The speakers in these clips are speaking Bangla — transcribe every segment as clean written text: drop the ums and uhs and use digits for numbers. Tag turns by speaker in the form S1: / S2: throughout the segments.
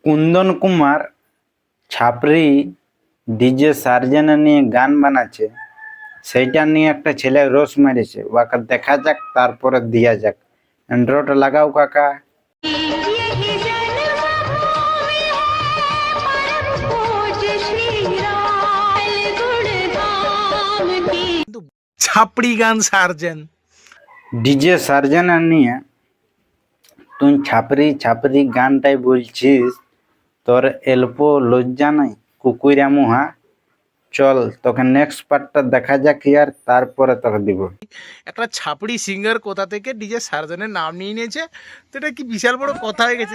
S1: কুন্দন কুমার ছাপরি ডিজে সার্জেনা নিয়ে গান বানাচ্ছে, সেইটা নিয়ে একটা ছেলে রোষ মেরেছে। ওকে দেখা যাক, তারপরে দিয়া যাক। এন্ড্রয়েড লাগাও কাকা।
S2: ছাপড়ি গান সার্জেন
S1: ডিজে সার্জেনা নিয়ে তুই ছাপরি ছাপরি গানটাই বলছিস, তোর এল্প লজ্জা নাই কুকুরা মুহা। চল তোকে নেক্সট পার্টটা দেখা যাক আর তারপরে তোকে দিব।
S2: একটা ছাপড়ি সিঙ্গার কোথা থেকে ডিজে সার্জেনের নাম নিয়ে নিয়েছে, তো এটা কি বিশাল বড় কথা হয়ে গেছে।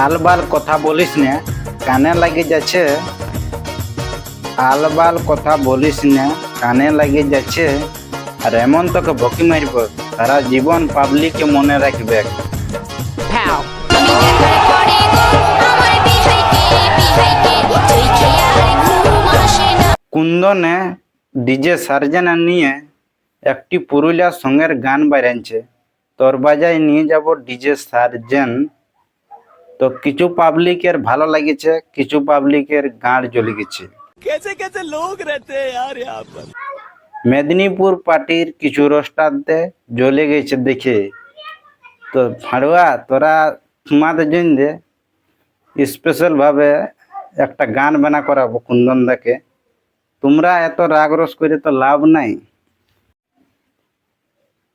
S1: আলবাল কথা বলিস না, কানে লাগে যাচ্ছে। আলবাল কথা বলিস না, কানে লাগে যাচ্ছে। আর এমন তোকে বকি মারব, সারা জীবন পাবলিকে মনে রাখবে। কুন্দনে ডিজে সার্জেনা নিয়ে একটি পুরুলিয়া সঙ্গের গান বাজাচ্ছে, তোর বাজায় নিয়ে যাব ডিজে সার্জেন। তো কিছু পাবলিকের ভালো লাগেছে, কিছু পাবলিকের গাঁড় জ্বলে গেছে। মেদিনীপুর পার্টির কিছু রোস্টারদের জ্বলে গেছে দেখে। তো ফাড়ুয়া, তোরা তোমাদের জন্য স্পেশাল ভাবে একটা গান বানা করাবো কুন্দন দাকে। তোমরা এত রাগ রোষ করে তো লাভ নাই।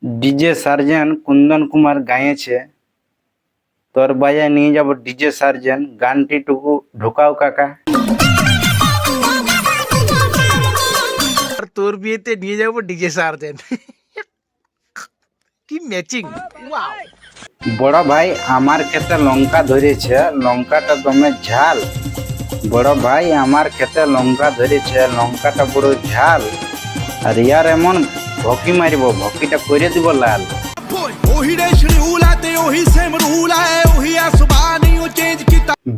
S1: ডিজে সার্জেন কুন্দন কুমার গাইছে, তোর বাজায় নিয়ে যাব ডিজে সার্জেন। গানটি টুকু ঢুকাও কাকা।
S2: আর তোর বিয়েতে নিয়ে যাবো ডিজে সার্জেন। কি ম্যাচিং! ওয়াও!
S1: বড় ভাই আমার ক্ষেতে লঙ্কা ধরেছে, লঙ্কাটা দমে ঝাল। বড় ভাই আমার ক্ষেতে লঙ্কা ধরেছে, লঙ্কাটা বড় ঝাল। আর ইয়ার এমন ভকি মারিব, ভকিটা করে দিব লাল।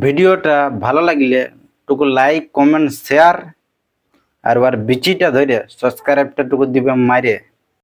S1: ভিডিওটা ভালো লাগলে টুকু লাইক কমেন্ট শেয়ার আর বিচিটা ধরে সাবস্ক্রাইবটা টুকু দিবে মারে।